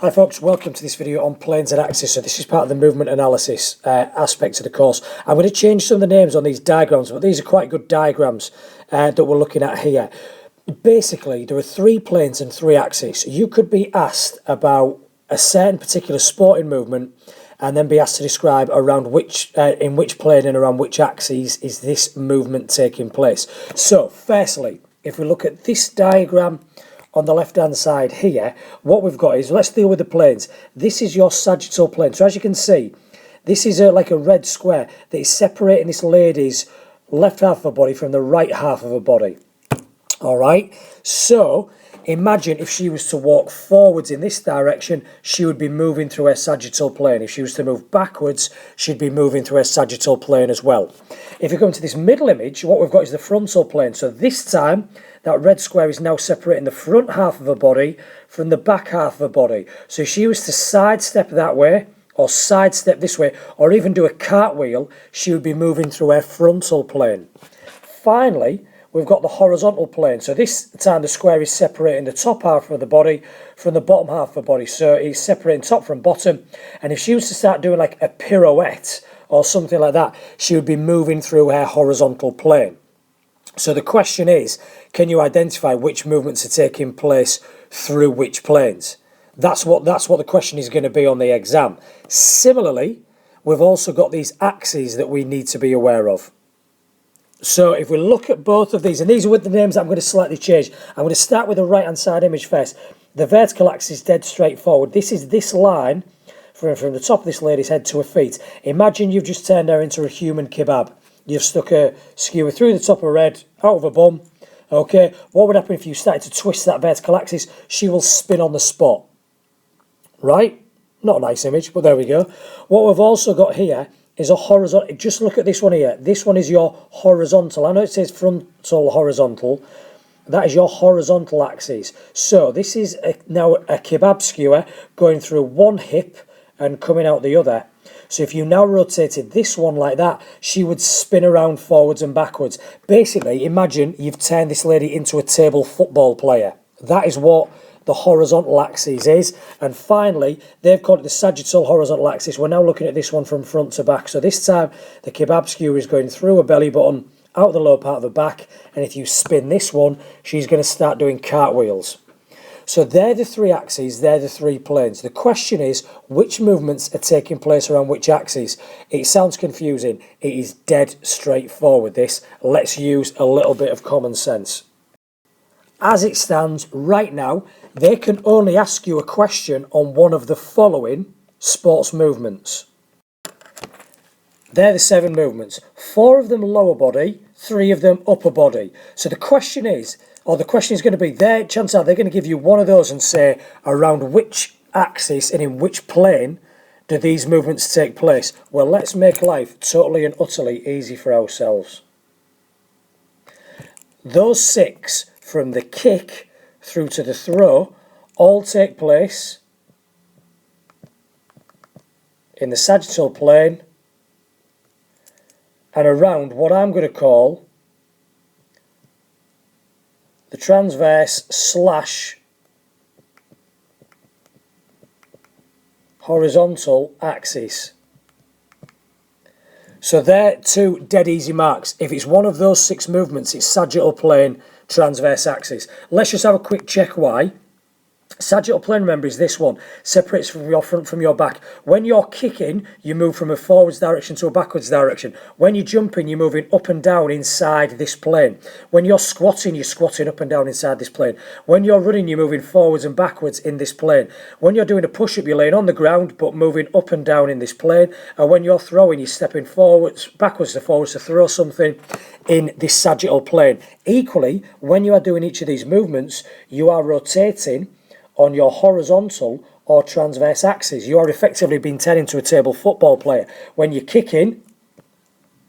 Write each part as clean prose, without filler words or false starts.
Hi folks, welcome to this video on planes and axes. So this is part of the movement analysis aspect of the course. I'm going to change some of the names on these diagrams, but these are quite good diagrams that we're looking at here. Basically, there are 3 planes and 3 axes. You could be asked about a certain particular sporting movement and then be asked to describe around in which plane and around which axes is this movement taking place. So, firstly, if we look at this diagram on the left hand side here, what we've got is, let's deal with the planes. This is your sagittal plane. So as you can see, this is like a red square that is separating this lady's left half of her body from the right half of her body. All right, so imagine if she was to walk forwards in this direction, she would be moving through her sagittal plane. If she was to move backwards, she'd be moving through her sagittal plane as well. If you come to this middle image, what we've got is the frontal plane. So this time, that red square is now separating the front half of her body from the back half of her body. So if she was to sidestep that way, or sidestep this way, or even do a cartwheel, she would be moving through her frontal plane. Finally, we've got the horizontal plane. So this time the square is separating the top half of the body from the bottom half of the body. So it's separating top from bottom. And if she was to start doing like a pirouette or something like that, she would be moving through her horizontal plane. So the question is, can you identify which movements are taking place through which planes? That's what the question is going to be on the exam. Similarly, we've also got these axes that we need to be aware of. So if we look at both of these, and these are with the names that I'm going to slightly change. I'm going to start with the right hand side image first. The vertical axis is dead straight forward. This is this line from the top of this lady's head to her feet. Imagine you've just turned her into a human kebab. You've stuck a skewer through the top of her head, out of her bum. Okay, what would happen if you started to twist that vertical axis? She will spin on the spot. Right? Not a nice image, but there we go. What we've also got here is a horizontal. Just look at this one here. This one is your horizontal. I know it says frontal horizontal. That is your horizontal axis. So this is now a kebab skewer going through one hip and coming out the other. So if you now rotated this one like that, she would spin around forwards and backwards. Basically, imagine you've turned this lady into a table football player. That is what the horizontal axis is. And finally, they've called it the sagittal horizontal axis. We're now looking at this one from front to back. So this time, the kebab skewer is going through her belly button, out the lower part of the back. And if you spin this one, she's going to start doing cartwheels. So they're the 3 axes, they're the 3 planes. The question is, which movements are taking place around which axes? It sounds confusing. It is dead straightforward, this. Let's use a little bit of common sense. As it stands right now, they can only ask you a question on one of the following sports movements. They're the 7 movements. 4 of them lower body, 3 of them upper body. So the question is going to be, chances are they're going to give you one of those and say around which axis and in which plane do these movements take place. Well, let's make life totally and utterly easy for ourselves. Those 6, from the kick through to the throw, all take place in the sagittal plane and around what I'm going to call the transverse / horizontal axis. So they're 2 dead easy marks. If it's one of those 6 movements, it's sagittal plane, transverse axis. Let's just have a quick check why. Sagittal plane, remember, is this one. Separates from your front from your back. When you're kicking, you move from a forwards direction to a backwards direction. When you're jumping, you're moving up and down inside this plane. When you're squatting up and down inside this plane. When you're running, you're moving forwards and backwards in this plane. When you're doing a push-up, you're laying on the ground, but moving up and down in this plane. And when you're throwing, you're stepping backwards to forwards to throw something in this sagittal plane. Equally, when you are doing each of these movements, you are rotating on your horizontal or transverse axis. You are effectively being turned into a table football player. When you're kicking,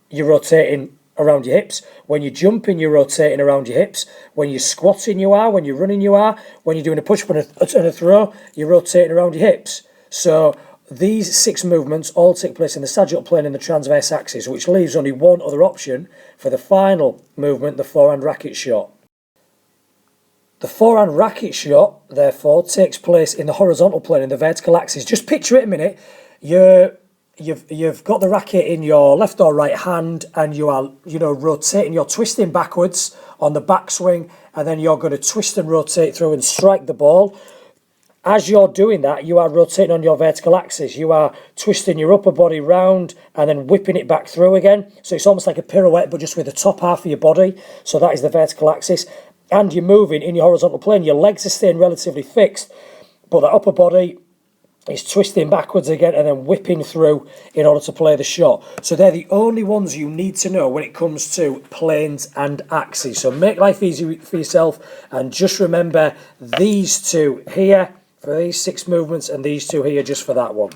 you're rotating around your hips. When you're jumping, you're rotating around your hips. When you're squatting, you are. When you're running, you are. When you're doing a push-up and a throw, you're rotating around your hips. So these 6 movements all take place in the sagittal plane and the transverse axis, which leaves only one other option for the final movement, the forehand racket shot. The forehand racket shot, therefore, takes place in the horizontal plane, in the vertical axis. Just picture it a minute. You've got the racket in your left or right hand, and you are, rotating. You're twisting backwards on the backswing, and then you're going to twist and rotate through and strike the ball. As you're doing that, you are rotating on your vertical axis. You are twisting your upper body round and then whipping it back through again. So it's almost like a pirouette, but just with the top half of your body. So that is the vertical axis. And you're moving in your horizontal plane. Your legs are staying relatively fixed, but the upper body is twisting backwards again and then whipping through in order to play the shot. So they're the only ones you need to know when it comes to planes and axes. So make life easy for yourself and just remember these two here for these 6 movements and these two here just for that one.